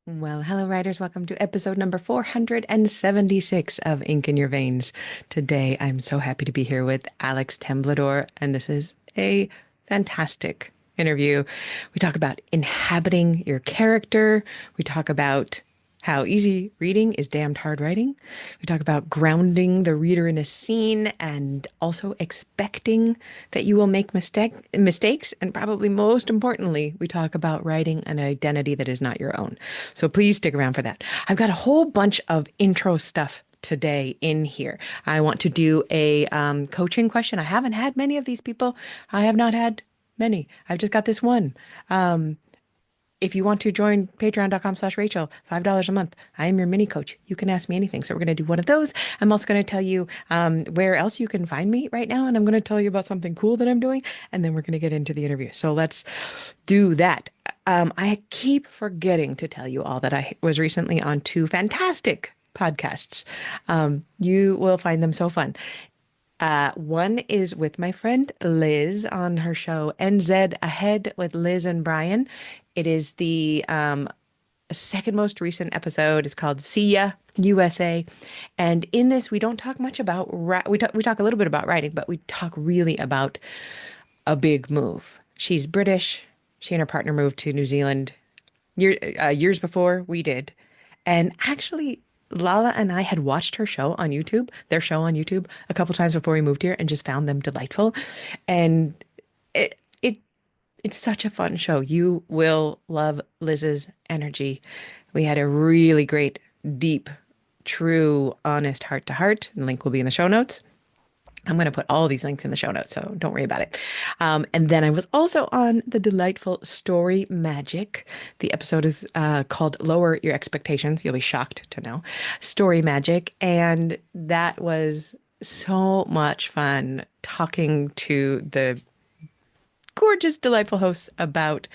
Well, hello, writers. Welcome to episode number 476 of Ink in Your Veins. Today, I'm so happy to be here with Alex Temblador, and this is a fantastic interview. We talk about inhabiting your character. We talk about how easy reading is damned hard writing. We talk about grounding the reader in a scene and also expecting that you will make mistakes. And probably most importantly, we talk about writing an identity that is not your own. So please stick around for that. I've got a whole bunch of intro stuff today in here. I want to do a coaching question. I haven't had many of these people. I have not had many. I've just got this one. If you want to join patreon.com/Rachael, $5 a month. I am your mini coach. You can ask me anything. So we're going to do one of those. I'm also going to tell you where else you can find me right now. And I'm going to tell you about something cool that I'm doing. And then we're going to get into the interview. So let's do that. I keep forgetting to tell you all that I was recently on two fantastic podcasts. You will find them so fun. One is with my friend Liz on her show NZ Ahead with Liz and Brian. It is the second most recent episode. It's called See Ya USA. And in this, we don't talk much about, we talk a little bit about writing, but we talk really about a big move. She's British. She and her partner moved to New Zealand years before we did. And actually, Lala and I had watched their show on YouTube, a couple times before we moved here, and just found them delightful. And it, it it's such a fun show. You will love Liz's energy. We had a really great, deep, true, honest heart to heart. The link will be in the show notes. I'm going to put all of these links in the show notes, so don't worry about it. And then I was also on the delightful Story Magic. The episode is called Lower Your Expectations. You'll be shocked to know. Story Magic. And that was so much fun talking to the gorgeous, delightful hosts about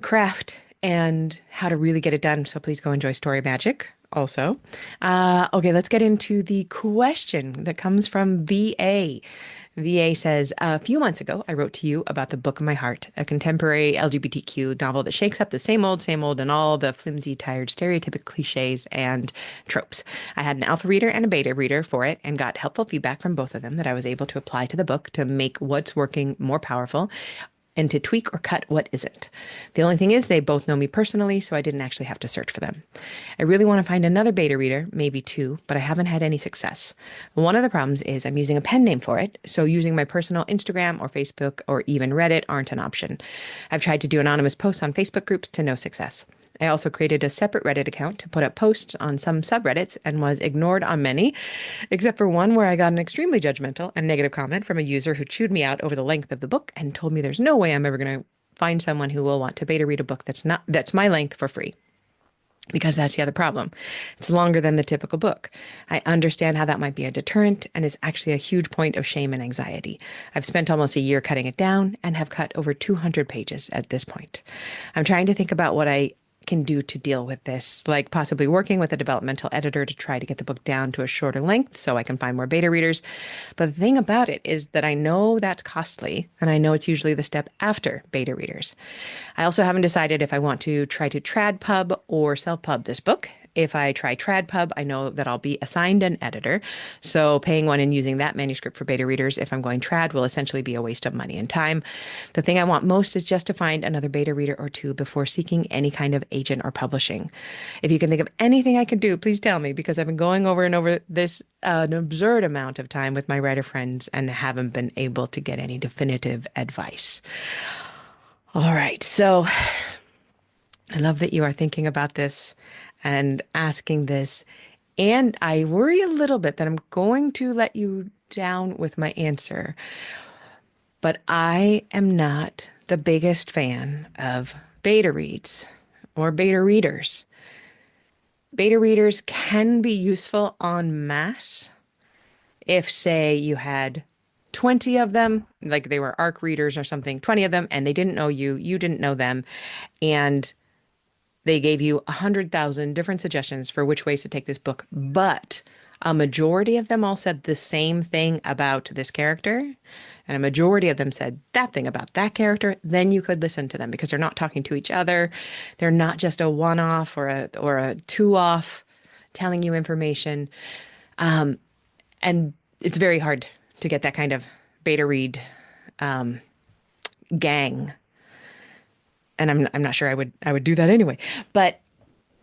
craft and how to really get it done. So please go enjoy Story Magic also. Okay, let's get into the question that comes from VA. VA says, a few months ago, I wrote to you about the book of my heart, a contemporary LGBTQ novel that shakes up the same old, and all the flimsy, tired, stereotypic cliches and tropes. I had an alpha reader and a beta reader for it and got helpful feedback from both of them that I was able to apply to the book to make what's working more powerful and to tweak or cut what isn't. The only thing is they both know me personally, so I didn't actually have to search for them. I really want to find another beta reader, maybe two, but I haven't had any success. One of the problems is I'm using a pen name for it, so using my personal Instagram or Facebook or even Reddit aren't an option. I've tried to do anonymous posts on Facebook groups to no success. I also created a separate Reddit account to put up posts on some subreddits and was ignored on many, except for one where I got an extremely judgmental and negative comment from a user who chewed me out over the length of the book and told me there's no way I'm ever going to find someone who will want to beta read a book that's my length for free. Because that's the other problem. It's longer than the typical book. I understand how that might be a deterrent and is actually a huge point of shame and anxiety. I've spent almost a year cutting it down and have cut over 200 pages at this point. I'm trying to think about what I can do to deal with this, like possibly working with a developmental editor to try to get the book down to a shorter length so I can find more beta readers. But the thing about it is that I know that's costly, and I know it's usually the step after beta readers. I also haven't decided if I want to try to TradPub or self-pub this book. If I try TradPub, I know that I'll be assigned an editor. So paying one and using that manuscript for beta readers, if I'm going trad, will essentially be a waste of money and time. The thing I want most is just to find another beta reader or two before seeking any kind of agent or publishing. If you can think of anything I can do, please tell me, because I've been going over and over this an absurd amount of time with my writer friends and haven't been able to get any definitive advice. All right, so I love that you are thinking about this and asking this. And I worry a little bit that I'm going to let you down with my answer. But I am not the biggest fan of beta reads or beta readers. Beta readers can be useful en masse if, say, you had 20 of them, like they were ARC readers or something, 20 of them, and they didn't know you, you didn't know them. And They gave you 100,000 different suggestions for which ways to take this book, but a majority of them all said the same thing about this character, and a majority of them said that thing about that character. Then you could listen to them because they're not talking to each other. They're not just a one-off or a two-off telling you information. And it's very hard to get that kind of beta read gang. And I'm not sure I would do that anyway. But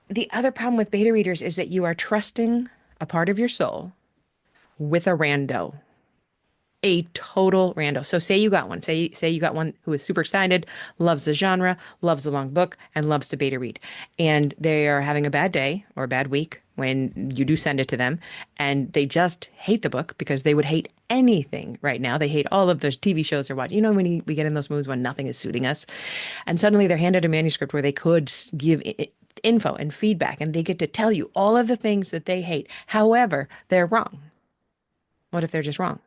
the other problem with beta readers is that you are trusting a part of your soul with a rando, a total rando. So say you got one. Say you got one who is super excited, loves the genre, loves the long book, and loves to beta read. And they are having a bad day or a bad week when you do send it to them, and they just hate the book because they would hate anything right now. They hate all of the TV shows they're watching. You know, when we get in those moods when nothing is suiting us, and suddenly they're handed a manuscript where they could give info and feedback, and they get to tell you all of the things that they hate. However, they're wrong. What if they're just wrong?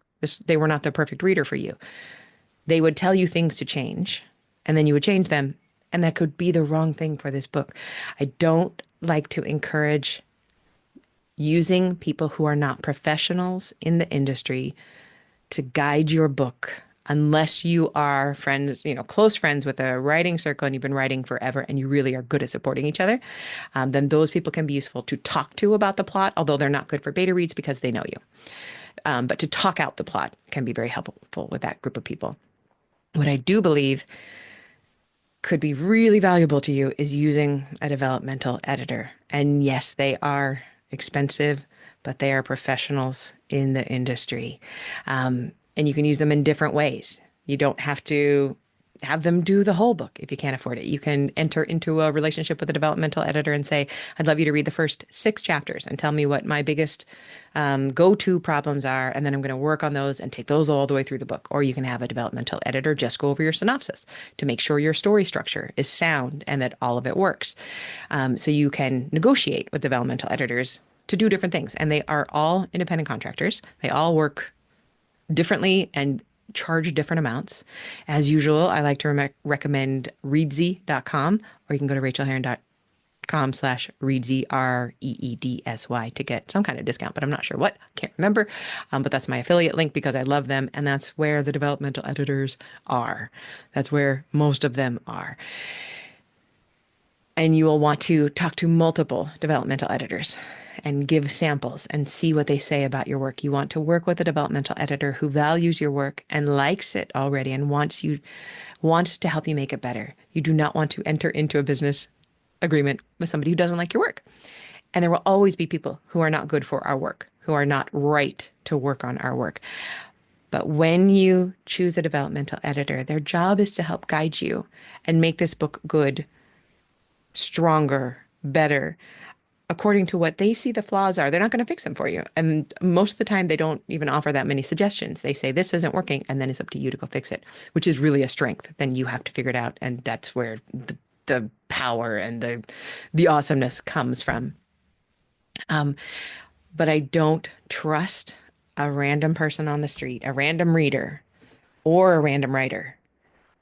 They were not the perfect reader for you. They would tell you things to change, and then you would change them, and that could be the wrong thing for this book. I don't like to encourage using people who are not professionals in the industry to guide your book unless you are friends, close friends with a writing circle and you've been writing forever and you really are good at supporting each other. Then those people can be useful to talk to about the plot, although they're not good for beta reads because they know you. But to talk out the plot can be very helpful with that group of people. What I do believe could be really valuable to you is using a developmental editor. And yes, they are expensive, but they are professionals in the industry. And you can use them in different ways. You don't have to have them do the whole book if you can't afford it. You can enter into a relationship with a developmental editor and say, I'd love you to read the first 6 chapters and tell me what my biggest go-to problems are, and then I'm going to work on those and take those all the way through the book. Or you can have a developmental editor just go over your synopsis to make sure your story structure is sound and that all of it works. So you can negotiate with developmental editors to do different things. And they are all independent contractors. They all work differently and charge different amounts. As usual, I like to recommend reedsy.com, or you can go to rachaelherron.com/reedsy, REEDSY, to get some kind of discount, but I'm not sure what. I can't remember. But that's my affiliate link because I love them. And that's where the developmental editors are. That's where most of them are. And you will want to talk to multiple developmental editors and give samples and see what they say about your work. You want to work with a developmental editor who values your work and likes it already and wants to help you make it better. You do not want to enter into a business agreement with somebody who doesn't like your work. And there will always be people who are not good for our work, who are not right to work on our work. But when you choose a developmental editor, their job is to help guide you and make this book good, stronger, better, according to what they see the flaws are. They're not going to fix them for you. And most of the time, they don't even offer that many suggestions. They say, this isn't working, and then it's up to you to go fix it, which is really a strength. Then you have to figure it out. And that's where the power and the awesomeness comes from. But I don't trust a random person on the street, a random reader, or a random writer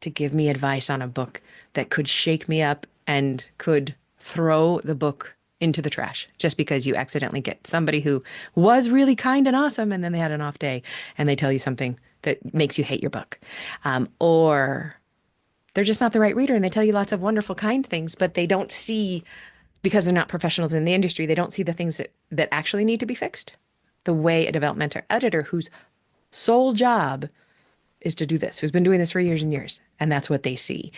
to give me advice on a book that could shake me up and could throw the book into the trash just because you accidentally get somebody who was really kind and awesome and then they had an off day and they tell you something that makes you hate your book. Or they're just not the right reader and they tell you lots of wonderful, kind things, but they don't see, because they're not professionals in the industry, they don't see the things that actually need to be fixed. The way a developmental editor whose sole job is to do this, who's been doing this for years and years, and that's what they see.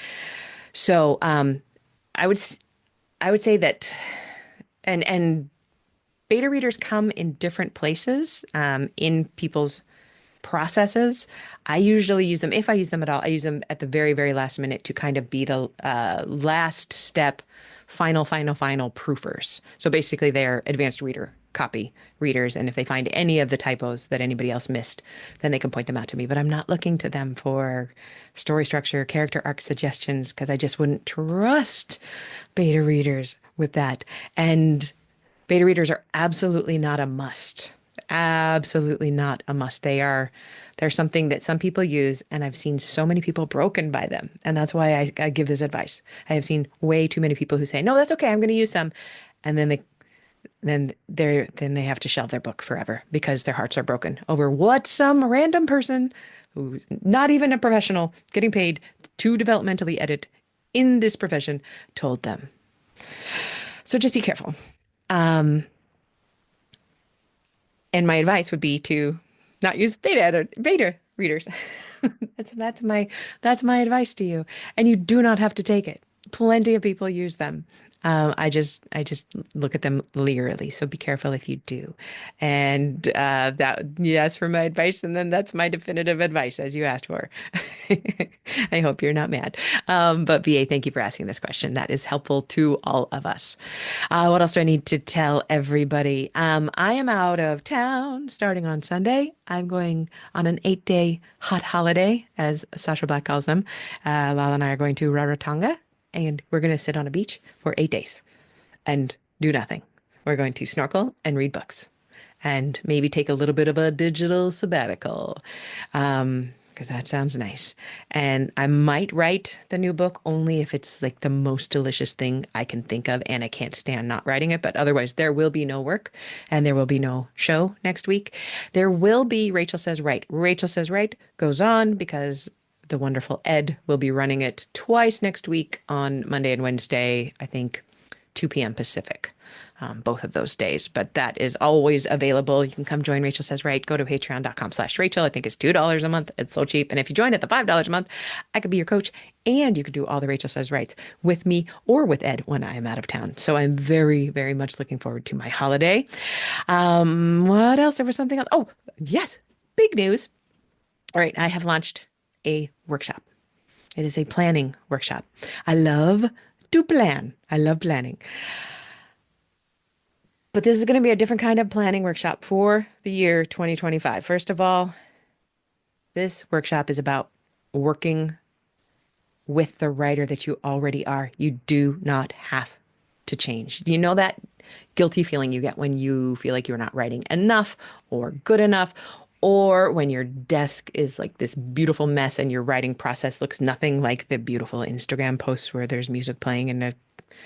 So I would say that, and beta readers come in different places in people's processes. I usually use them, if I use them at all, I use them at the very, very last minute to kind of be the last step, final proofers. So basically they're advanced reader copy readers. And if they find any of the typos that anybody else missed, then they can point them out to me. But I'm not looking to them for story structure, character arc suggestions, because I just wouldn't trust beta readers with that. And beta readers are absolutely not a must. Absolutely not a must. They're something that some people use, and I've seen so many people broken by them. And that's why I give this advice. I have seen way too many people who say, no, that's okay, I'm going to use some. And then they have to shelve their book forever because their hearts are broken over what some random person who's not even a professional getting paid to developmentally edit in this profession told them. So just be careful. Um, And my advice would be to not use beta readers. That's my advice to you. And you do not have to take it. Plenty of people use them. I just look at them leerily. So be careful if you do. And that yes for my advice, and then that's my definitive advice as you asked for. I hope you're not mad. But BA, thank you for asking this question. That is helpful to all of us. What else do I need to tell everybody? I am out of town starting on Sunday. I'm going on an 8-day hot holiday, as Sasha Black calls them. Lala and I are going to Rarotonga, and we're going to sit on a beach for 8 days and do nothing. We're going to snorkel and read books and maybe take a little bit of a digital sabbatical. Because that sounds nice. And I might write the new book only if it's like the most delicious thing I can think of and I can't stand not writing it. But otherwise, there will be no work and there will be no show next week. There will be Rachel Says Right. Rachel Says Right goes on because the wonderful Ed will be running it twice next week on Monday and Wednesday, I think 2 p.m. Pacific, both of those days. But that is always available. You can come join Rachel Says Right. Go to patreon.com/Rachel. I think it's $2 a month. It's so cheap. And if you join at the $5 a month, I could be your coach and you could do all the Rachel Says Rights with me or with Ed when I am out of town. So I'm very, very much looking forward to my holiday. What else? There was something else. Oh, yes. Big news. All right. I have launched a workshop. It is a planning workshop. I love to plan. I love planning. But this is going to be a different kind of planning workshop for the year 2025. First of all, this workshop is about working with the writer that you already are. You do not have to change. Do you know that guilty feeling you get when you feel like you're not writing enough or good enough, or when your desk is like this beautiful mess and your writing process looks nothing like the beautiful Instagram posts where there's music playing and a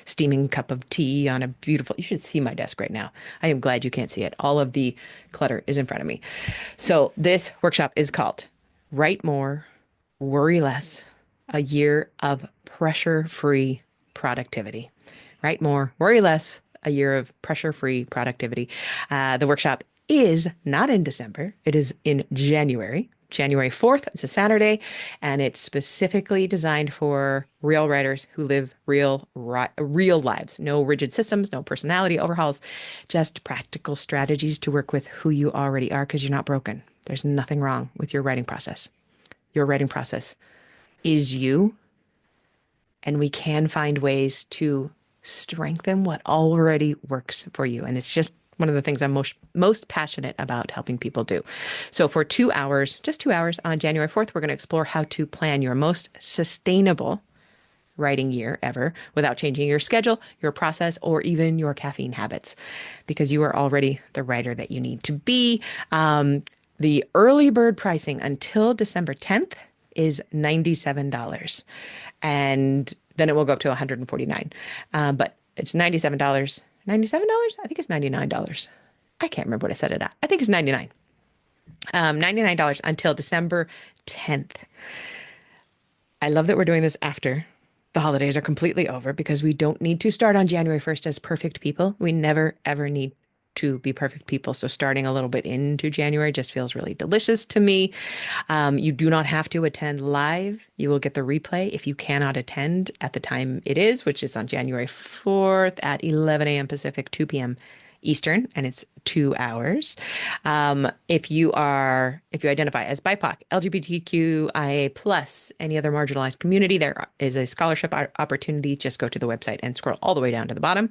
steaming cup of tea on a beautiful, you should see my desk right now. I am glad you can't see it. All of the clutter is in front of me. So this workshop is called Write More, Worry Less, a year of pressure-free productivity. Write more, worry less, a year of pressure-free productivity. The workshop is not in December. It is in January, January 4th. It's a Saturday, and it's specifically designed for real writers who live real lives. No rigid systems, no personality overhauls, just practical strategies to work with who you already are because you're not broken. There's nothing wrong with your writing process. Your writing process is you, and we can find ways to strengthen what already works for you. And it's just one of the things I'm most passionate about helping people do. So for 2 hours, just 2 hours on January 4th, we're going to explore how to plan your most sustainable writing year ever without changing your schedule, your process, or even your caffeine habits, because you are already the writer that you need to be. The early bird pricing until December 10th is $97. And then it will go up to $149. But it's $97. $97? I think it's $99. I can't remember what I said it at. I think it's $99. $99 until December 10th. I love that we're doing this after the holidays are completely over because we don't need to start on January 1st as perfect people. We never, ever need to be perfect people. So starting a little bit into January just feels really delicious to me. You do not have to attend live. You will get the replay if you cannot attend at the time it is, which is on January 4th at 11 a.m. Pacific, 2 p.m. Eastern, and it's 2 hours. If you identify as BIPOC, LGBTQIA plus, any other marginalized community, there is a scholarship opportunity. Just go to the website and scroll all the way down to the bottom.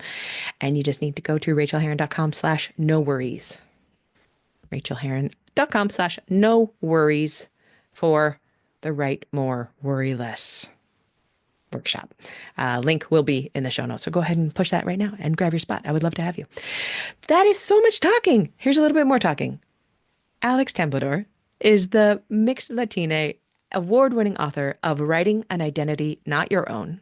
And you just need to go to rachelherron.com/no worries. rachelherron.com/no worries for the Write More, Worry Less workshop. Link will be in the show notes. So go ahead and push that right now and grab your spot. I would love to have you. That is so much talking. Here's a little bit more talking. Alex Temblador is the Mixed Latine award-winning author of Writing an Identity Not Your Own,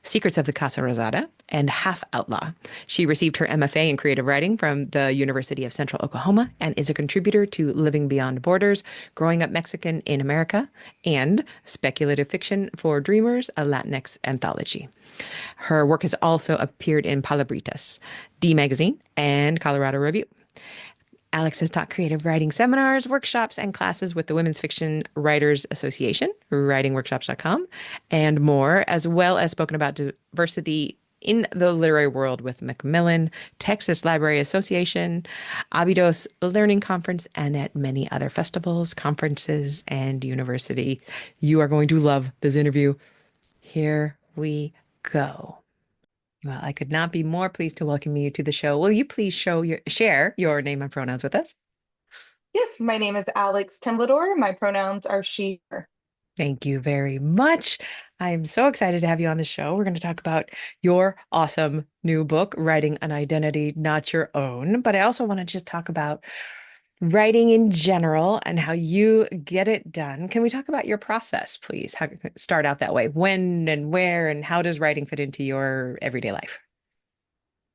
Secrets of the Casa Rosada, and Half Outlaw. She received her MFA in creative writing from the University of Central Oklahoma and is a contributor to Living Beyond Borders, Growing Up Mexican in America, and Speculative Fiction for Dreamers, a Latinx anthology. Her work has also appeared in PALABRITAS, D Magazine, and Colorado Review. Alex has taught creative writing seminars, workshops, and classes with the Women's Fiction Writers Association, writingworkshops.com, and more, as well as spoken about diversity in the literary world with Macmillan, Texas Library Association, Abydos Learning Conference, and at many other festivals, conferences, and university. You are going to love this interview. Here we go. Well, I could not be more pleased to welcome you to the show. Will you please share your name and pronouns with us? Yes, my name is Alex Temblador. My pronouns are she, her. Thank you very much. I'm so excited to have you on the show. We're going to talk about your awesome new book, Writing an Identity Not Your Own. But I also want to just talk about writing in general and how you get it done. Can we talk about your process, please? How start out that way? When and where and how does writing fit into your everyday life?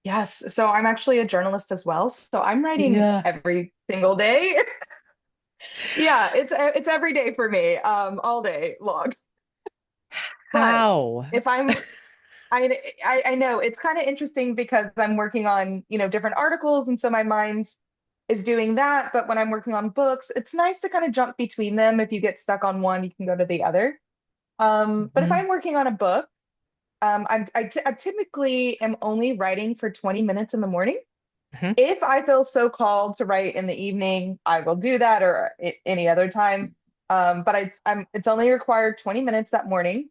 Yes, so I'm actually a journalist as well. So I'm writing Yeah. every single day. Yeah, it's every day for me, all day long. But How? if I'm I know it's kind of interesting because I'm working on, different articles, and so my mind is doing that. But when I'm working on books, it's nice to kind of jump between them. If you get stuck on one, you can go to the other. But if Mhm. I'm working on a book, I typically am only writing for 20 minutes in the morning. Mhm. If I feel so called to write in the evening, I will do that or any other time. But it's only required 20 minutes that morning.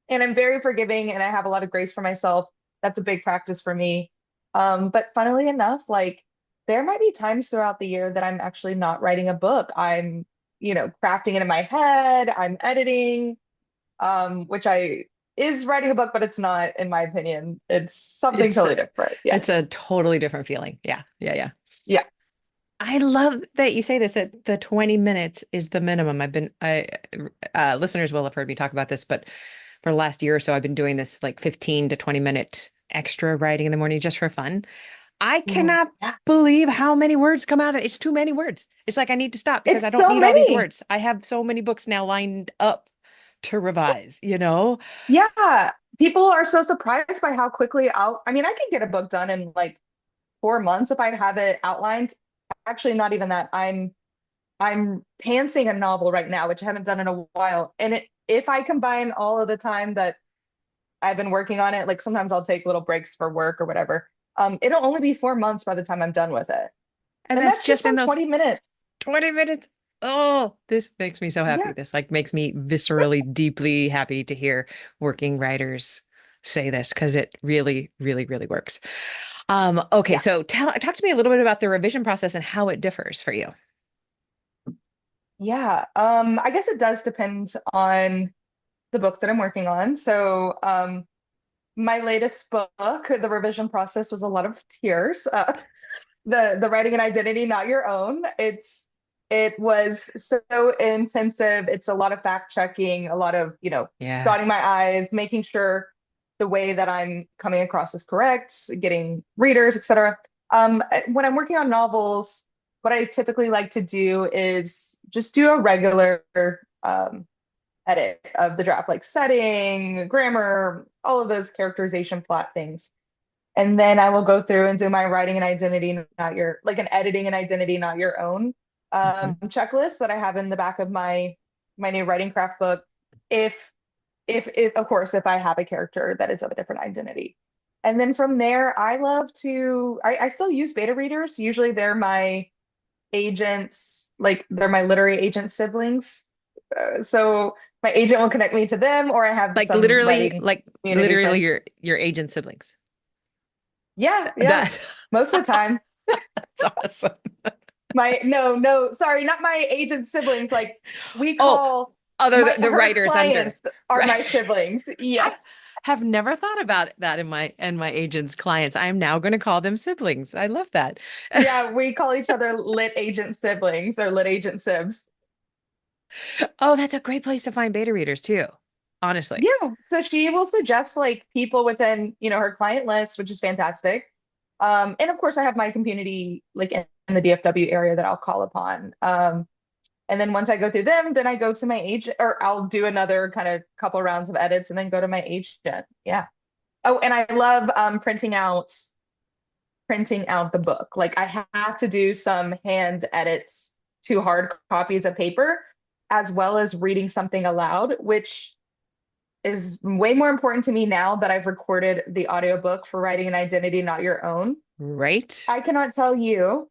And I'm very forgiving and I have a lot of grace for myself. That's a big practice for me. But funnily enough, like there might be times throughout the year that I'm actually not writing a book. I'm, crafting it in my head, I'm editing, which I is writing a book, but it's not, in my opinion. It's something It's totally different. Yeah. it's a totally different feeling. Yeah. Yeah. Yeah. Yeah. I love that you say this, that the 20 minutes is the minimum. Listeners will have heard me talk about this, but for the last year or so, I've been doing this like 15 to 20-minute extra writing in the morning just for fun. I Ooh, cannot yeah. believe how many words come out of it. It's too many words. It's like I need to stop because It's I don't so need all these many. words. I have so many books now lined up to revise, you know? Yeah. People are so surprised by how quickly I mean, I can get a book done in like 4 months if I have it outlined. Actually, not even that. I'm pantsing a novel right now, which I haven't done in a while. And if I combine all of the time that I've been working on it, like sometimes I'll take little breaks for work or whatever. It'll only be 4 months by the time I'm done with it. And And that's that's just just in from those 20 minutes. 20 minutes. Oh, this makes me so happy. Yeah. This like makes me viscerally, deeply happy to hear working writers say this because it really, really, really works. Okay, Yeah. so talk to me a little bit about the revision process and how it differs for you. Yeah. I guess it does depend on the book that I'm working on. So, my latest book, the revision process was a lot of tears. The writing an identity, not your own. It was so intensive. It's a lot of fact checking, a lot of, Yeah. dotting my I's, making sure the way that I'm coming across is correct, getting readers, etc. When I'm working on novels, what I typically like to do is just do a regular um, edit of the draft, like setting, grammar, all of those characterization plot things. And then I will go through and do my writing and identity, not your, like an editing and identity, not your own Mhm. checklist that I have in the back of my new writing craft book. If if of course if I have a character that is of a different identity. And then from there, I still use beta readers. Usually they're my agents, like they're my literary agent siblings. So my agent will connect me to them, or I have some writing Like community literally friends. your agent siblings. Yeah, yeah. That Most of the time. that's awesome. My no, no, sorry, not my agent siblings. Like we Oh, call Although the Her writers under. clients are Right. my siblings. I Yes. have never thought about that in my agents' clients. I'm now going to call them siblings. I love that. Yeah, we call each other lit agent siblings or lit agent sibs. Oh, that's a great place to find beta readers too. Honestly. Yeah. So she will suggest like people within, her client list, which is fantastic. And of course I have my community like in the DFW area that I'll call upon. And then once I go through them, then I go to my agent or I'll do another kind of couple rounds of edits and then go to my agent. Yeah. Oh, and I love printing out the book. Like I have to do some hand edits to hard copies of paper, as well as reading something aloud, which is way more important to me now that I've recorded the audiobook for Writing an Identity Not Your Own. Right? I cannot tell you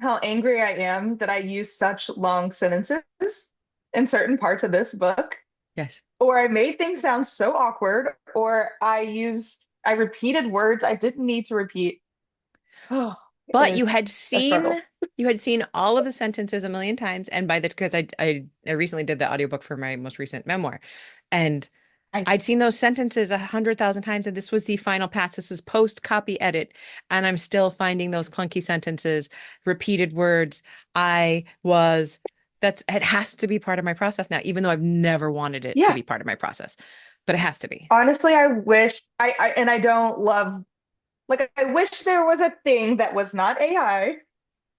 how angry I am that I use such long sentences in certain parts of this book, Yes. or I made things sound so awkward, or I repeated words I didn't need to repeat. Oh, it But is a struggle. you had seen all of the sentences a million times, and by the because I recently did the audiobook for my most recent memoir, and I I'd seen those sentences 100,000 times, and this was the final pass. This was post copy edit, and I'm still finding those clunky sentences, repeated words. I was it has to be part of my process now, even though I've never wanted it to Yeah, be part of my process, but it has to be. honestly, I wish and I don't love like I wish there was a thing that was not AI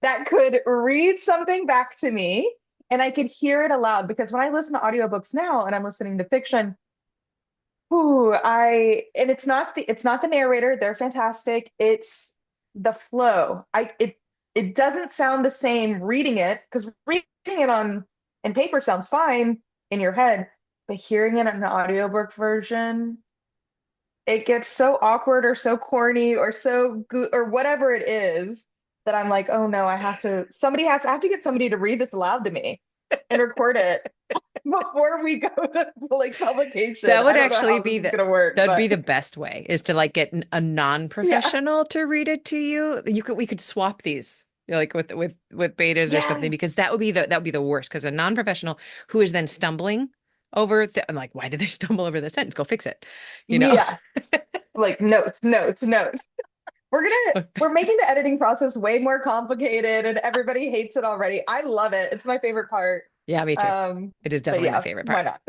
that could read something back to me and I could hear it aloud because when I listen to audiobooks now and I'm listening to fiction, ooh, and it's not the narrator, they're fantastic. It's the flow. It doesn't sound the same reading it because reading it on in paper sounds fine in your head, but hearing it in an audiobook version, it gets so awkward or so corny or so good or whatever it is that I'm like, oh no, I have to get somebody to read this aloud to me and record it before we go to like publication. That I would don't know actually how this be is gonna work, that'd be but the best way is to like get a yeah. non-professional to read it to you. We could swap these like with betas or something Yeah. because that would be the worst because a non-professional who is then stumbling over I'm like, why did they stumble over the sentence? Go fix it, you know? Yeah. Like notes, notes, notes. We're making the editing process way more complicated and everybody hates it already. I love it. It's my favorite part. Yeah, me too. It is But definitely my yeah, favorite why part.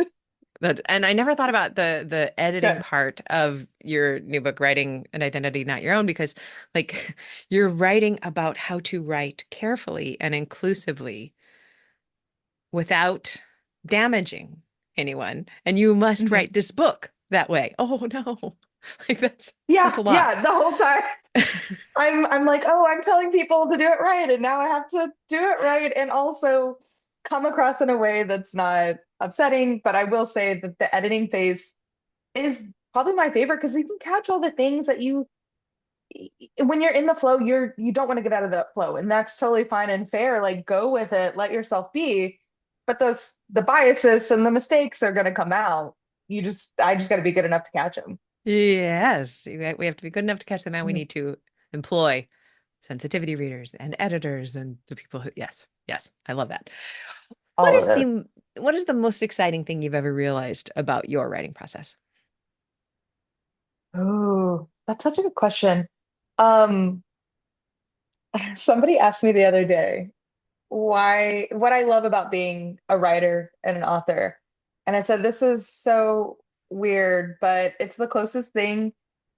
not? And I never thought about the editing Good. part of your new book, Writing an Identity Not Your Own, because like you're writing about how to write carefully and inclusively without damaging anyone. And you must Mhm. write this book that way. Oh no. Like that's Yeah, a lot. yeah, the whole time. I'm like, oh, I'm telling people to do it right, and now I have to do it right and also come across in a way that's not upsetting. But I will say that the editing phase is probably my favorite because you can catch all the things that when you're in the flow, you don't want to get out of the flow, and that's totally fine and fair. Like go with it, let yourself be. But the biases and the mistakes are gonna come out. I just got to be good enough to catch them. Yes, we have to be good enough to catch them, and we need to employ sensitivity readers and editors and the people who, yes, yes, I love that. What All of is those. the most exciting thing you've ever realized about your writing process? Oh, that's such a good question. Um, Somebody asked me the other day what I love about being a writer and an author. And I said, this is so weird, but it's the closest thing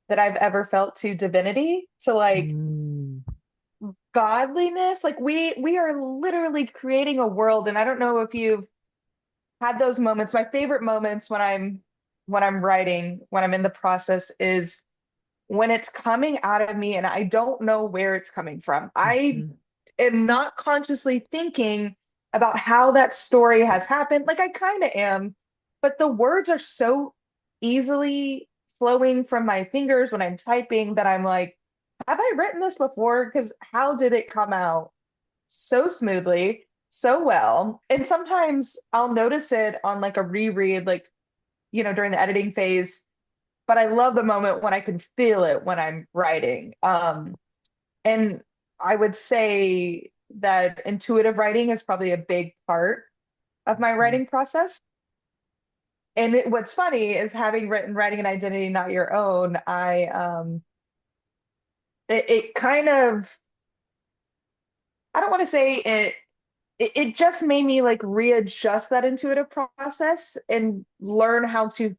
that I've ever felt to divinity, to like Mm. godliness. Like we are literally creating a world. And I don't know if you've had those moments. My favorite moments when I'm writing, when I'm in the process is when it's coming out of me and I don't know where it's coming from. I Mhm. am not consciously thinking about how that story has happened. Like I kind of am, but the words are so easily flowing from my fingers when I'm typing that I'm like, have I written this before? Because how did it come out so smoothly, so well? And sometimes I'll notice it on like a reread, like, during the editing phase, but I love the moment when I can feel it when I'm writing. And I would say that intuitive writing is probably a big part of my Mhm. writing process. what's funny is having written Writing an Identity Not Your Own, it kind of, I don't want to say it just made me like readjust that intuitive process and learn how to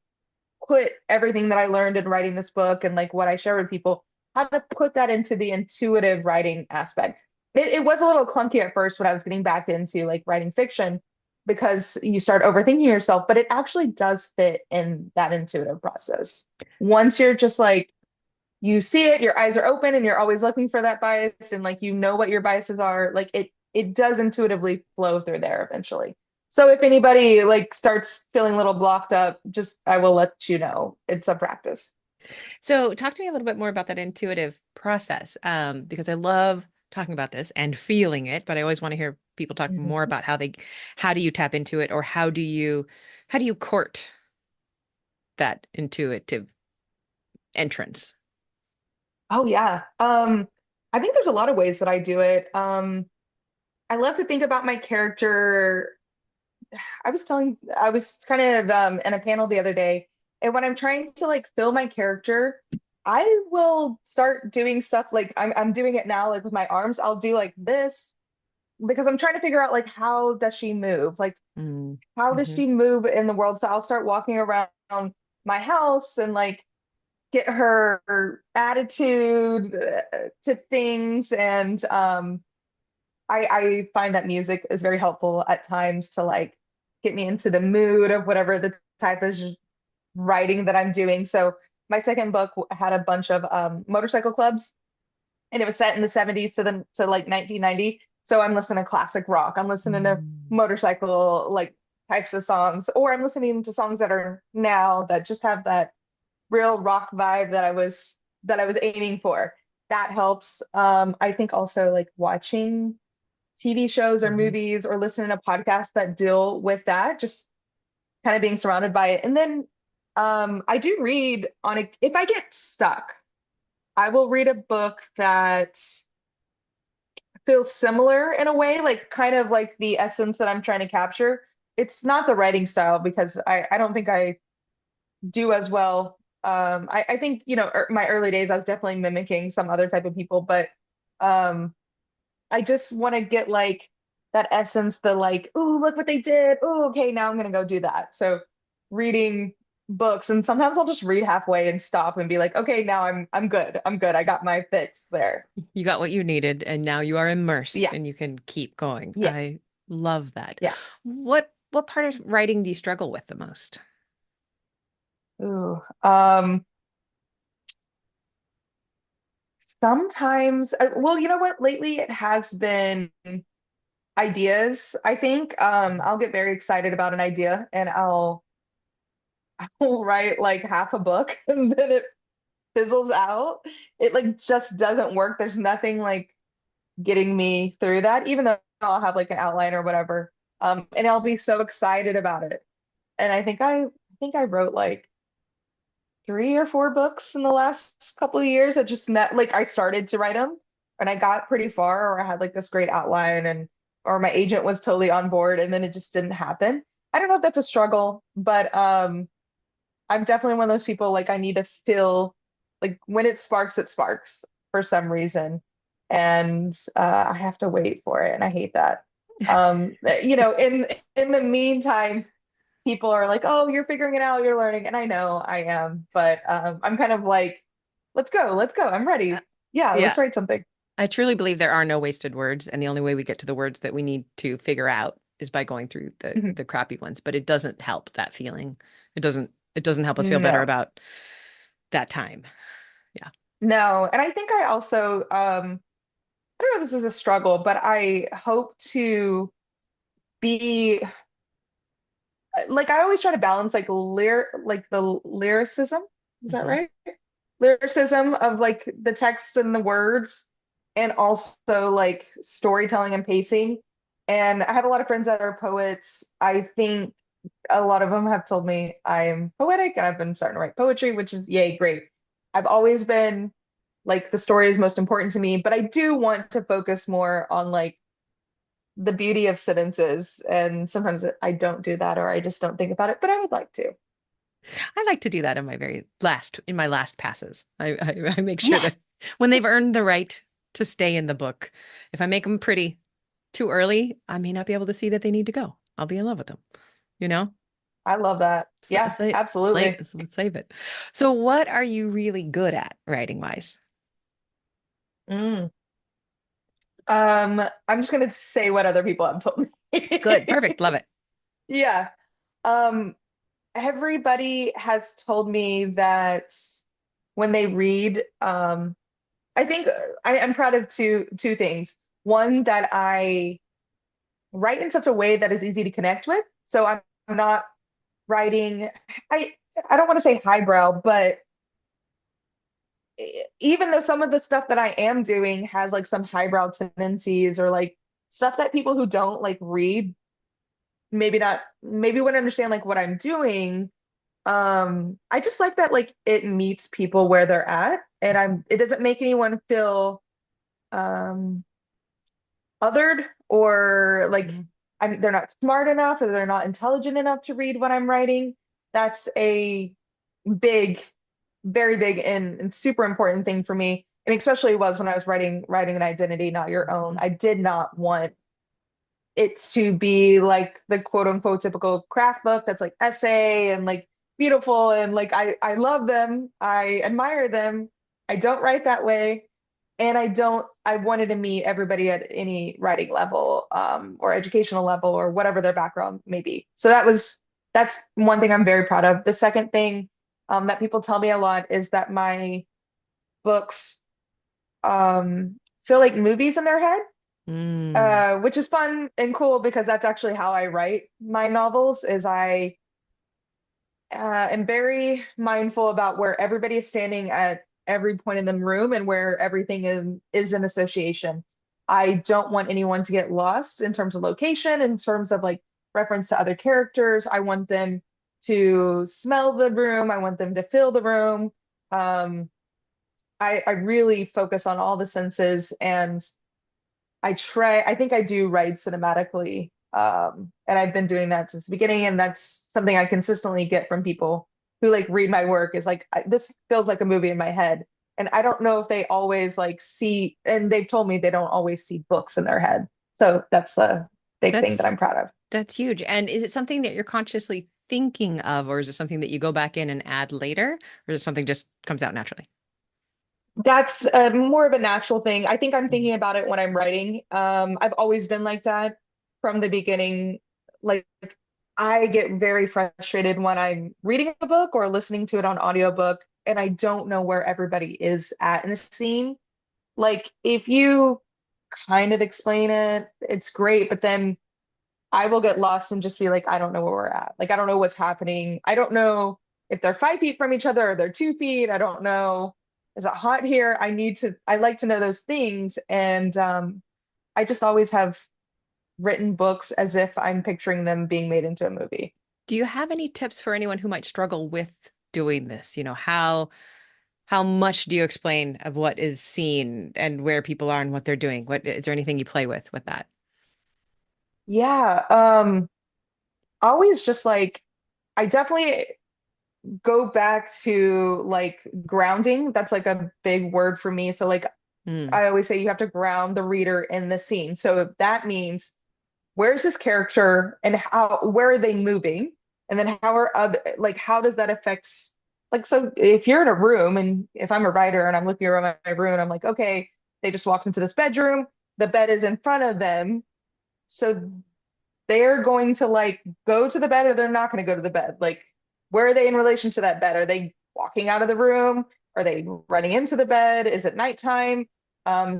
put everything that I learned in writing this book and like what I share with people, how to put that into the intuitive writing aspect. It was a little clunky at first when I was getting back into like writing fiction because you start overthinking yourself, but it actually does fit in that intuitive process. Once you're just like, you see it, your eyes are open and you're always looking for that bias and like you know what your biases are, like it does intuitively flow through there eventually. So if anybody like starts feeling a little blocked up, just I will let you know. It's a practice. So talk to me a little bit more about that intuitive process, because I love talking about this and feeling it, but I always want to hear people talk more Mhm. about how do you tap into it, or how do you court that intuitive entrance? Oh yeah. I think there's a lot of ways that I do it. I love to think about my character. I was kind of in a panel the other day, and when I'm trying to like fill my character, I will start doing stuff like I'm doing it now, like with my arms. I'll do like this because I'm trying to figure out like how does she move? Like how does Mm-hmm. she move in the world? So I'll start walking around my house and like get her attitude to things and I find that music is very helpful at times to like get me into the mood of whatever the type of writing that I'm doing. So my second book had a bunch of motorcycle clubs, and it was set in the 70s to like 1990. So I'm listening to classic rock. I'm listening to Mm. motorcycle like types of songs, or I'm listening to songs that are now that just have that real rock vibe that I was aiming for. That helps. I think also like watching TV shows or Mhm. movies or listening to podcasts that deal with that, just kind of being surrounded by it. And then I do read on a, if I get stuck, I will read a book that feels similar in a way, like kind of like the essence that I'm trying to capture. It's not the writing style because I don't think I do as well. I think, you know, my early days, I was definitely mimicking some other type of people, but um, I just want to get like that essence, the like, oh, look what they did. Oh, okay, now I'm gonna go do that. So reading books, and sometimes I'll just read halfway and stop and be like, okay, now I'm good. I'm good. I got my fix there. You got what you needed, and now you are immersed Yeah, and you can keep going. yeah, I love that. yeah. What part of writing do you struggle with the most? Ooh. Sometimes, well, you know what? Lately it has been ideas. I think I'll get very excited about an idea and I'll write like half a book and then it fizzles out. It like just doesn't work. There's nothing like getting me through that, even though I'll have like an outline or whatever. And I'll be so excited about it. And I think I wrote like 3 or 4 books in the last couple of years. I just met like I started to write them and I got pretty far, or I had like this great outline and or my agent was totally on board and then it just didn't happen. I don't know if that's a struggle, but I'm definitely one of those people like I need to feel like when it sparks for some reason. And I have to wait for it and I hate that. You know, in the meantime, people are like, "Oh, you're figuring it out, you're learning." And I know I am, but I'm kind of like, let's go. I'm Uh, ready. Yeah, yeah, let's write something." I truly believe there are no wasted words, and the only way we get to the words that we need to figure out is by going through Mhm. the crappy ones. But it doesn't help that feeling. It doesn't help us feel better No, about that time. Yeah. no. And I think I also, I don't know if this is a struggle, but I hope to be like I always try to balance like like the lyricism. Is that Hmm. right? Lyricism of like the text and the words, and also like storytelling and pacing. And I have a lot of friends that are poets. I think a lot of them have told me I'm poetic and I've been starting to write poetry, which is yay, great. I've always been like the story is most important to me, but I do want to focus more on like the beauty of sentences. And sometimes I don't do that or I just don't think about it, but I would like to. I like to do that in my last passes. I make sure Yes, that when they've earned the right to stay in the book, if I make them pretty too early, I may not be able to see that they need to go. I'll be in love with them, you know? I love that. Yeah, absolutely. Save it. So what are you really good at writing wise? Mm. I'm just gonna say what other people have told Good. me. Perfect. Love it. Yeah. Um, Everybody has told me that when they read, I think I'm proud of two things. One, that I write in such a way that is easy to connect with. So I'm not writing, I I don't want to say highbrow, but even though some of the stuff that I am doing has like some highbrow tendencies or like stuff that people who don't like read maybe wouldn't understand like what I'm doing. I just like that like it meets people where they're at and it doesn't make anyone feel um othered or like Mhm. they're not smart enough or they're not intelligent enough to read what I'm writing. That's a big, very big and super important thing for me. And especially was when I was writing an identity, not your own. Mhm. I did not want it to be like the quote unquote typical craft book that's like essay and like beautiful and like I love them. I admire them. I don't write that way. And I wanted to meet everybody at any writing level, or educational level or whatever their background may be. So that's one thing I'm very proud of. The second thing, that people tell me a lot is that my books, feel like movies in their head, Mm. which is fun and cool because that's actually how I write my novels, is I am very mindful about where everybody is standing at every point in the room and where everything is in association. I don't want anyone to get lost in terms of location, in terms of like reference to other characters. I want them to smell the room. I want them to feel the room. Um, I really focus on all the senses and I think I do write cinematically. And I've been doing that since the beginning. And that's something I consistently get from people who like read my work is like, this feels like a movie in my head. And I don't know if they always like see, and they've told me they don't always see books in their head. So that's the big thing that That's I'm proud of. that's huge. And is it something that you're consciously thinking of, or is it something that you go back in and add later, or is it something just comes out naturally? That's more of a natural thing. I think I'm thinking about it when I'm writing. I've always been like that from the beginning. Like I get very frustrated when I'm reading a book or listening to it on audiobook and I don't know where everybody is at in the scene. Like if you kind of explain it, it's great, but then I will get lost and just be like, I don't know where we're at. Like I don't know what's happening. I don't know if they're 5 feet from each other or they're 2 feet. I don't know. Is it hot here? I like to know those things. And I just always have written books as if I'm picturing them being made into a movie. Do you have any tips for anyone who might struggle with doing this? How much do you explain of what is seen and where people are and what they're doing? What is there anything you play with that? Yeah. Always just like I definitely go back to like grounding. That's like a big word for me. So like Mm. I always say you have to ground the reader in the scene. So that means where's this character and where are they moving? And then how are other like how does that affect like so if you're in a room and if I'm a writer and I'm looking around my room, I'm like, okay, they just walked into this bedroom, the bed is in front of them. So they're going to like go to the bed or they're not going to go to the bed. Like, where are they in relation to that bed? Are they walking out of the room? Are they running into the bed? Is it nighttime?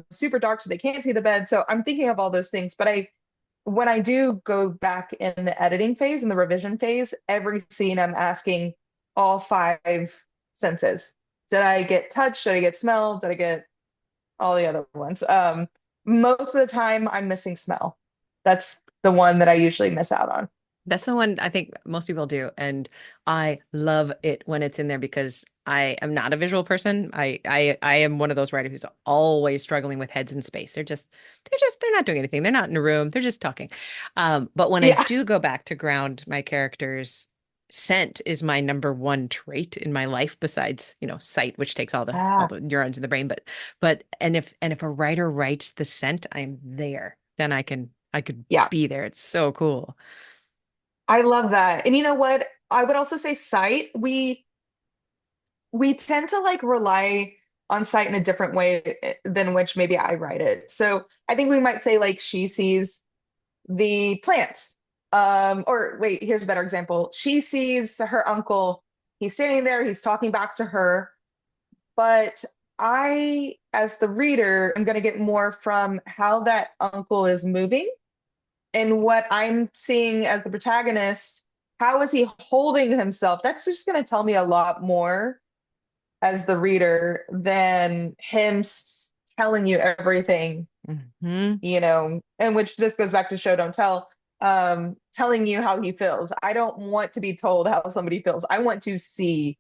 Super dark so they can't see the bed. So I'm thinking of all those things. But when I do go back in the editing phase and the revision phase, every scene I'm asking all five senses. Did I get touch? Did I get smell? Did I get all the other ones? Most of the time I'm missing smell. That's the one that I usually miss out on. That's the one I think most people do. And I love it when it's in there because I am not a visual person. I am one of those writers who's always struggling with heads in space. They're not doing anything. They're not in a room. They're just talking. But when I Yeah. do go back to ground my characters, scent is my number one trait in my life besides, sight, which takes all Ah, the neurons in the brain. And if a writer writes the scent, I'm there. Then I could yeah, be there. It's so cool. I love that. And you know what? I would also say sight. We tend to like rely on sight in a different way than which maybe I write it. So I think we might say like she sees the plant. Or wait, here's a better example. She sees her uncle. He's standing there, he's talking back to her, but I, as the reader, am going to get more from how that uncle is moving and what I'm seeing as the protagonist. How is he holding himself? That's just going to tell me a lot more as the reader than him telling you everything, Hmm. and which this goes back to show don't tell, telling you how he feels. I don't want to be told how somebody feels. I want to see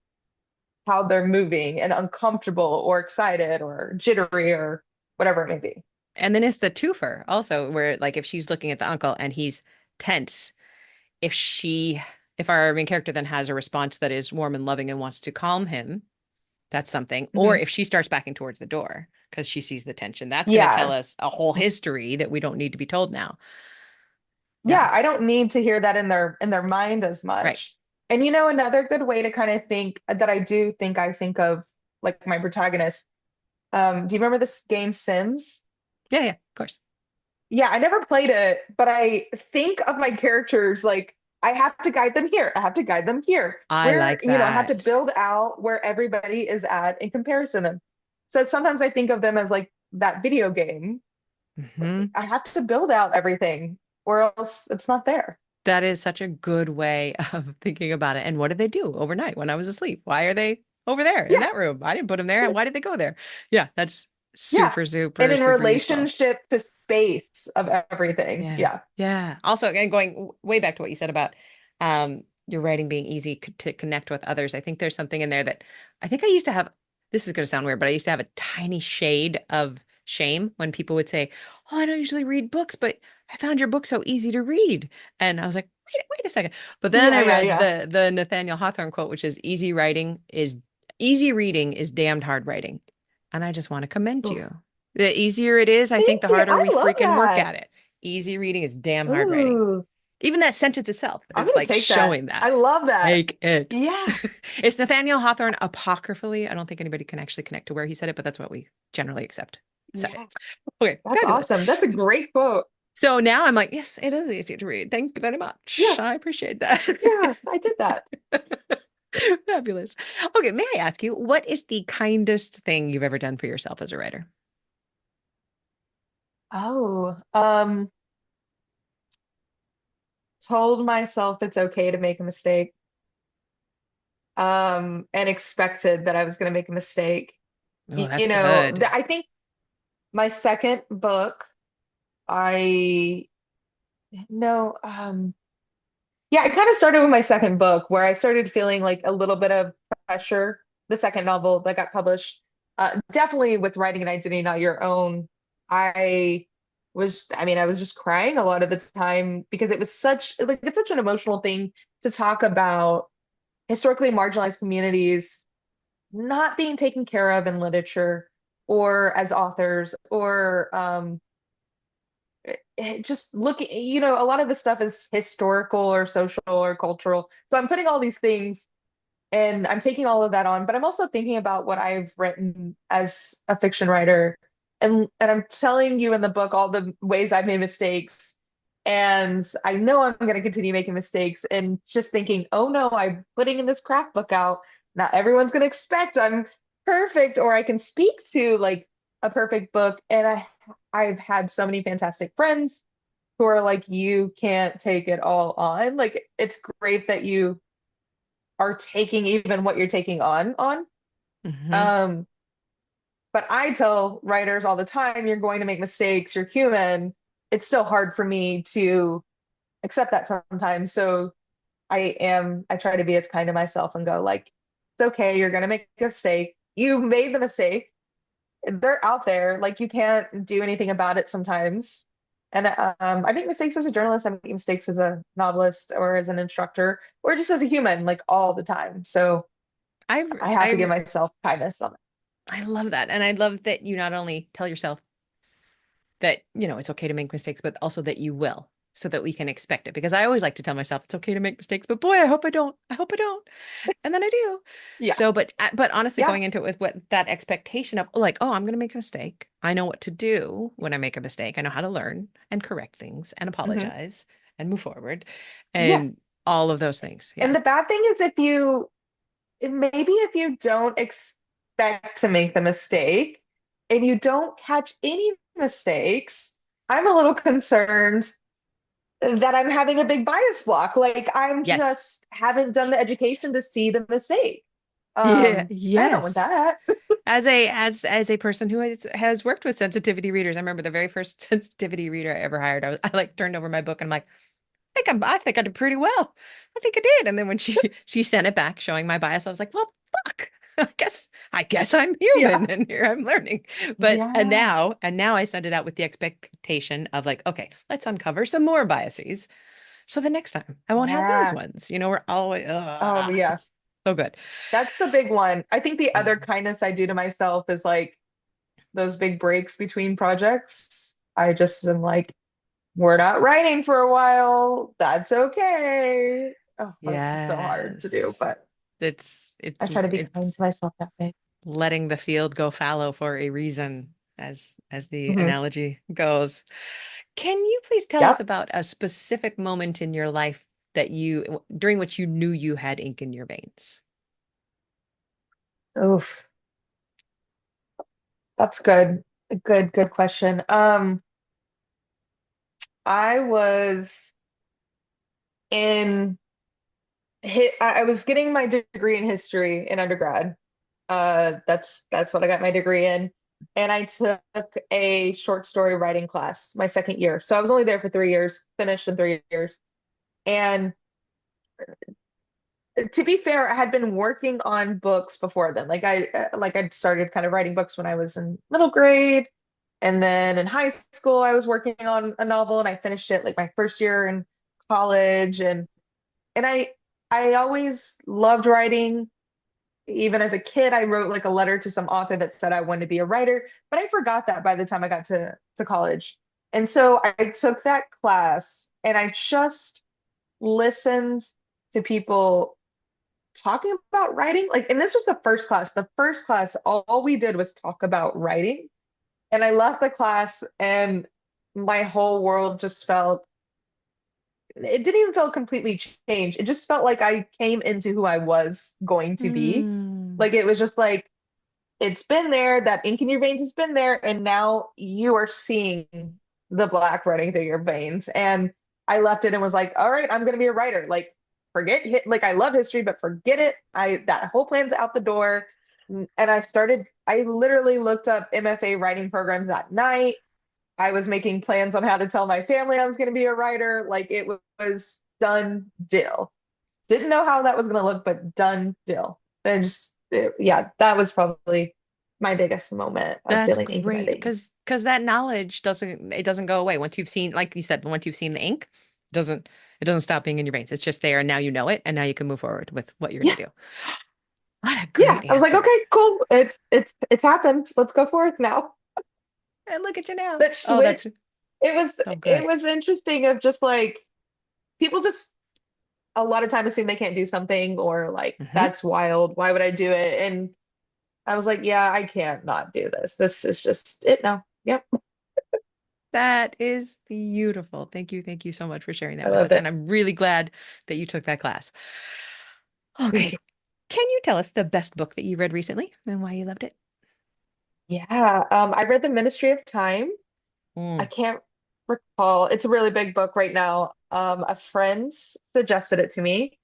how they're moving and uncomfortable or excited or jittery or whatever it may be. And then it's the twofer also, where like if she's looking at the uncle and he's tense, if she, if our main character then has a response that is warm and loving and wants to calm him, that's something. Or Mhm. if she starts backing towards the door because she sees the tension, that's going to tell Yeah. us a whole history that we don't need to be told now. Yeah, Yeah. I don't need to hear that in their mind as Right. much. And another good way to kind of think that I think of like my protagonist. Do you remember this game Sims? Yeah. Yeah. Of course. Yeah, I never played it, but I think of my characters like I have to guide them here. I have to guide them here. I Where, like I have to that. build out where everybody is at in comparison to them. So sometimes I think of them as like that video game. Hmm. I have to build out everything or else it's not there. That is such a good way of thinking about it. And what did they do overnight when I was asleep? Why are they over there in Yeah, that room? I didn't put them there. And why did they go there? Yeah, that's yeah. super, And super, in super useful. relationship to space of everything. Yeah. Yeah. Yeah. Also, again, going way back to what you said about your writing being easy to connect with others, I think there's something in there that I think I used to have. This is going to sound weird, but I used to have a tiny shade of shame when people would say, "Oh, I don't usually read books, but I found your book so easy to read." And I was like, wait a second. But then Yeah, I yeah, read yeah. the Nathaniel Hawthorne quote, which is easy reading is damned hard writing. And I just want to commend Oof. you. The easier it is, I think Thank the you. harder I we love freaking work that. at it. Easy reading is damn hard writing. Ooh, Even that sentence itself I'm is gonna like take that. showing that. I love that. Take it. Yeah. It's Nathaniel Hawthorne apocryphally. I don't think anybody can actually connect to where he said it, but that's what we generally accept. Said it. Yeah. Okay, That's fabulous. awesome. That's a great quote. So now I'm like, yes, it is easy to read. Thank you very much. Yes. I appreciate that. Yes, I did that. Fabulous. Okay, may I ask you, what is the kindest thing you've ever done for yourself as a writer? Oh, told myself it's okay to make a mistake. And expected that I was going to make a mistake. Oh, that's good. I think my second book, I no, yeah, I kind of started with my second book where I started feeling like a little bit of pressure. The second novel that got published, definitely with writing an identity not your own. I I was just crying a lot of the time because it was it's such an emotional thing to talk about historically marginalized communities not being taken care of in literature or as authors or just looking, a lot of the stuff is historical or social or cultural. So I'm putting all these things and I'm taking all of that on, but I'm also thinking about what I've written as a fiction writer. And I'm telling you in the book all the ways I've made mistakes. And I know I'm going to continue making mistakes and just thinking, oh no, I'm putting in this craft book out. Not everyone's going to expect I'm perfect or I can speak to like a perfect book. And I've had so many fantastic friends who are like, you can't take it all on. Like, it's great that you are taking even what you're taking on. Hmm. Um, but I tell writers all the time, you're going to make mistakes, you're human. It's still hard for me to accept that sometimes. So I try to be as kind to myself and go like, it's okay, you're gonna make a mistake. You made the mistake. They're out there. Like you can't do anything about it sometimes. And I make mistakes as a journalist. I make mistakes as a novelist or as an instructor or just as a human, like all the time. So I I have to give I myself kindness on it. I love that. And I love that you not only tell yourself that, it's okay to make mistakes, but also that you will, so that we can expect it. Because I always like to tell myself it's okay to make mistakes, but boy, I hope I don't. I hope I don't. And then I do. Yeah. So, but honestly, Yeah. going into it with what that expectation of like, oh, I'm going to make a mistake. I know what to do when I make a mistake. I know how to learn and correct things and Hmm. apologize and move forward Yes. and all of those things. And Yeah. the bad thing is maybe if you don't expect to make the mistake and you don't catch any mistakes, I'm a little concerned that I'm having a big bias block. Like I'm Yes. just haven't done the education to see the mistake. Yeah. I don't want Yes. that. As a person who has worked with sensitivity readers, I remember the very first sensitivity reader I ever hired. I like turned over my book and I'm like, I think I did pretty well. I think I did. And then when she sent it back showing my bias, I was like, well, fuck. I guess I'm human Yeah. and here I'm learning. But and Yeah. now and now I send it out with the expectation of like, okay, let's uncover some more biases. So the next time I won't have those Yeah. ones. We're always Oh, yeah. it's so good. That's the big one. I think the Yeah. other kindness I do to myself is like those big breaks between projects. I just am like, we're not writing for a while. That's okay. Oh, it's so hard to do, Yes. but It's I it's try to be kind it's to myself that way. letting the field go fallow for a reason, as the Hmm. analogy goes. Can you please tell us Yep. about a specific moment in your life during which you knew you had ink in your veins? Oof. That's good. Good question. I was in I was getting my degree in history in undergrad. That's what I got my degree in. And I took a short story writing class my second year. So I was only there for 3 years, finished in 3 years. And to be fair, I had been working on books before then. I'd started kind of writing books when I was in middle grade. And then in high school, I was working on a novel and I finished it like my first year in college. And I always loved writing. Even as a kid, I wrote like a letter to some author that said I wanted to be a writer, but I forgot that by the time I got to college. And so I took that class and I just listened to people talking about writing. Like, and this was the first class. The first class, all we did was talk about writing. And I left the class and my whole world just felt, it didn't even feel completely changed. It just felt like I came into who I was going to be. Hmm. Like it was just like, it's been there, that ink in your veins has been there, and now you are seeing the black running through your veins. And I left it and was like, all right, I'm gonna be a writer. Like, like I love history, but forget it. That whole plan's out the door. And I literally looked up MFA writing programs that night. I was making plans on how to tell my family I was gonna be a writer. Like it was done deal. Didn't know how that was gonna look, but done deal. And yeah, that was probably my biggest moment of That's feeling ink in my great veins. because that knowledge doesn't go away once you've seen, like you said, once you've seen the ink, doesn't it doesn't stop being in your veins. It's just there and now you know it and now you can move forward with what you're Yeah, going to do. What a yeah. great I was like, answer. okay, cool. It's happened. Let's go forth now. And look at you now. That Oh, that's switch, it was so it good. was interesting of just like people just a lot of time assume they can't do something or like Hmm. that's wild. Why would I do it? And I was like, yeah, I can't not do this. This is just it now. Yep. That is beautiful. Thank you so much for sharing I that with love us. And it. I'm really glad that you took that class. Me too. Okay. Can you tell us the best book that you read recently and why you loved it? Yeah. I read The Ministry of Time. I Mm. can't recall. It's a really big book right now. A friend suggested it to me,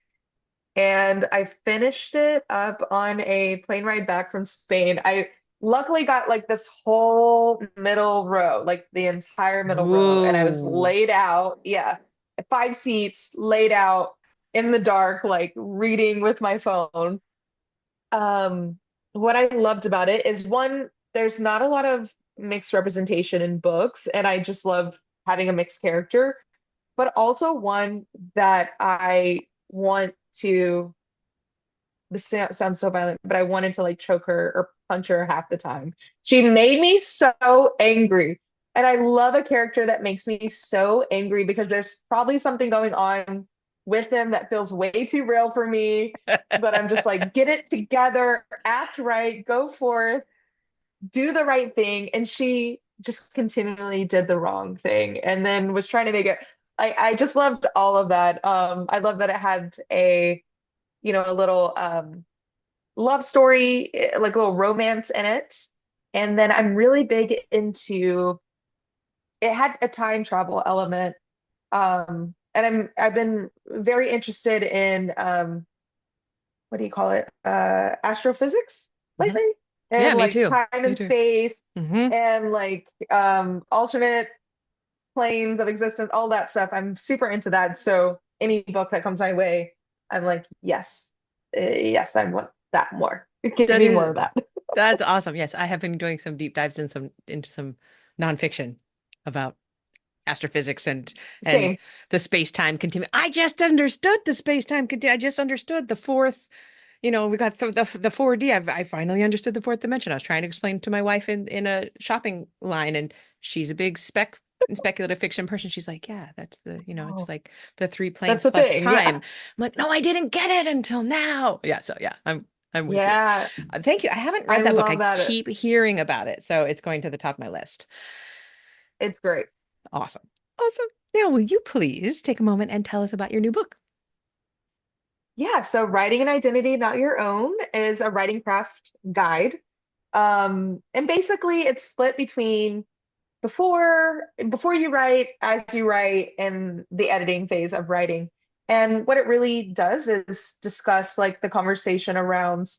and I finished it up on a plane ride back from Spain. I luckily got like this whole middle row, like the entire middle row, and I was Whoa. laid out, yeah, 5 seats laid out in the dark, like reading with my phone. Um, what I loved about it is one, there's not a lot of mixed representation in books, and I just love having a mixed character, but also one that I want to, this sounds so violent, but I wanted to like choke her or punch her half the time. She made me so angry. And I love a character that makes me so angry because there's probably something going on with him that feels way too real for me. But I'm just like, get it together, act right, go forth, do the right thing. And she just continually did the wrong thing and then was trying to make it. I just loved all of that. I love that it had a, a little love story, like a little romance in it. And then I'm really big into it had a time travel element. And I've been very interested in what do you call it? Astrophysics Hmm. lately, Yeah, and me like too. time Me and too. space Hmm. and like alternate planes of existence, all that stuff. I'm super into that. So any book that comes my way, I'm like, yes, yes, I want that more. Give That me more is of that. that's awesome. Yes, I have been doing some deep dives in some into some nonfiction about astrophysics and Same. the space-time continuum. I just understood the space-time continuum. I just understood the fourth, we got the 4D. I finally understood the fourth dimension. I was trying to explain to my wife in a shopping line, and she's a big speculative fiction person. She's like, yeah, that's it's Oh, like the three that's planes the plus thing. time. Yeah. I'm like, no, I didn't get it until now. Yeah, so yeah, I'm with you. Yeah. Thank you. I haven't I read that book. love I that. keep hearing about it, so it's going to the top of my list. It's great. Awesome. Awesome. Now, will you please take a moment and tell us about your new book? Yeah. So writing an identity not your own is a writing craft guide. And basically it's split between before you write, as you write, and the editing phase of writing. And what it really does is discuss like the conversation around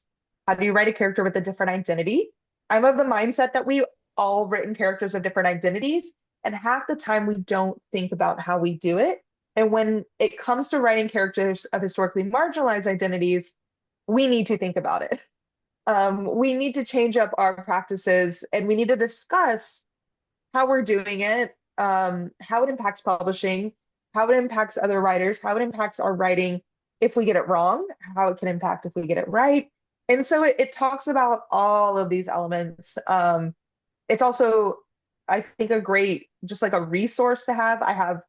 how do you write a character with a different identity. I'm of the mindset that we all written characters of different identities, and half the time we don't think about how we do it. And when it comes to writing characters of historically marginalized identities, we need to think about it. We need to change up our practices and we need to discuss how we're doing it, how it impacts publishing, how it impacts other writers, how it impacts our writing if we get it wrong, how it can impact if we get it right. And so it talks about all of these elements. It's also, I think, a great, just like a resource to have. I have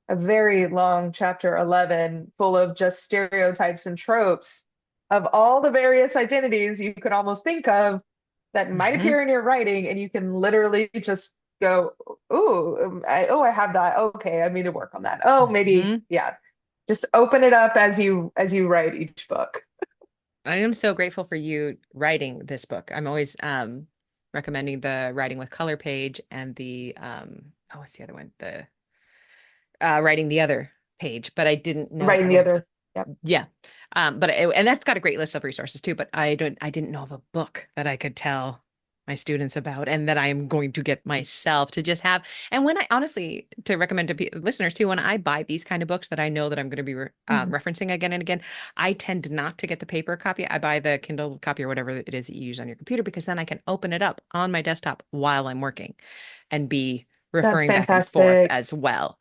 a very long chapter 11 full of just stereotypes and tropes of all the various identities you could almost think of that might Hmm. appear in your writing, and you can literally just go, "Ooh, I have that. Okay, I need to work on that. Oh, maybe, Hmm. yeah." Just open it up as you write each book. I am so grateful for you writing this book. I'm always recommending the writing with color page and the what's the other one? The writing the other page, but I didn't know Writing of the a other. Yep. yeah. And that's got a great list of resources too, but I didn't know of a book that I could tell my students about and that I'm going to get myself to just have. And when I honestly to recommend to listeners too, when I buy these kind of books that I know that I'm going to be Mhm. referencing again and again, I tend not to get the paper copy. I buy the Kindle copy or whatever it is that you use on your computer because then I can open it up on my desktop while I'm working and be That's referring back and forth fantastic. as well.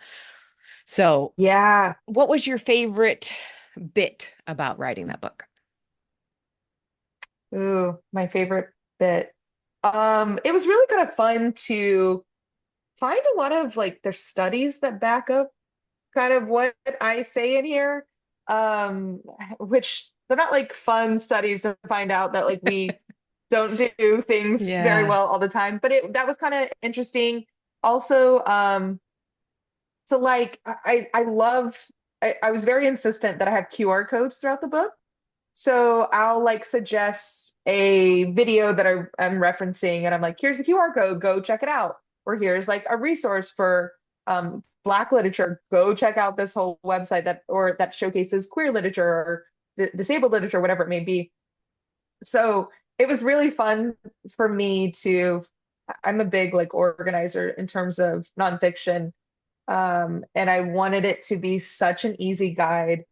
So Yeah. what was your favorite bit about writing that book? Ooh, my favorite bit. It was really kind of fun to find a lot of like there's studies that back up kind of what I say in here. Um, which they're not like fun studies to find out that like we don't do things very Yeah. well all the time, but it that was kind of interesting. Also, so like I love I was very insistent that I have QR codes throughout the book. So I'll like suggest a video that I'm referencing, and I'm like, here's the QR code, go check it out. Or here's like a resource for Black literature, go check out this whole website that showcases queer literature or disabled literature, whatever it may be. So it was really fun for me to, I'm a big like organizer in terms of nonfiction. And I wanted it to be such an easy guide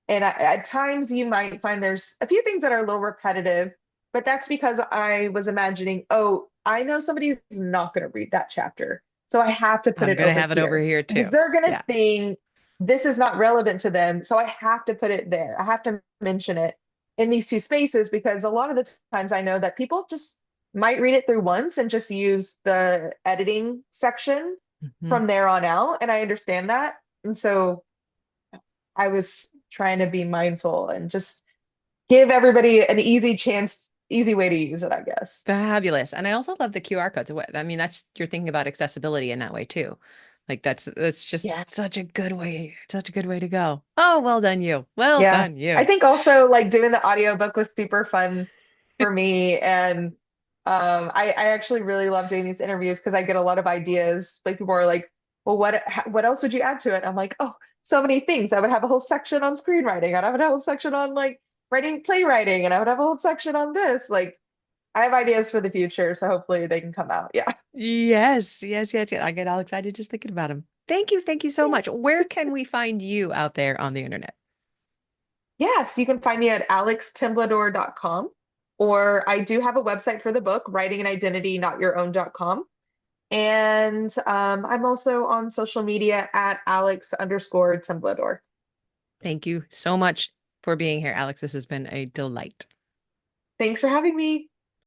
and at times you might find there's a few things that are a little repetitive, but that's because I was imagining, oh, I know somebody's not going to read that chapter. So I have to put I'm it gonna over have it over here here because too. they're going to Yeah. think this is not relevant to them. So I have to put it there. I have to mention it in these two spaces because a lot of the times I know that people just might read it through once and just use the editing section Mhm. from there on out. And I understand that. And so I was trying to be mindful and just give everybody an easy chance, easy way to use it, I guess. Fabulous. And I also love the QR codes. I mean, that's you're thinking about accessibility in that way too. Like that's just Yeah. such a good way to go. Oh, well done you. Well Yeah. done I you. think also like doing the audiobook was super fun for me. And I actually really love doing these interviews because I get a lot of ideas. Like people are like, well, what else would you add to it? I'm like, oh, so many things. I would have a whole section on screenwriting. I'd have a whole section on like writing playwriting, and I would have a whole section on this. Like I have ideas for the future, so hopefully they can come out. Yeah. Yes, yes, yes, yes. I get all excited just thinking about him. Thank you so much. Where can we find you out there on the internet? Yes, you can find me at alextemblador.com, or I do have a website for the book, writing an identity, not your own.com. And I'm also on social media at Alex_Temblador. Thank you so much for being here, Alex. This has been a delight. Thanks for having me.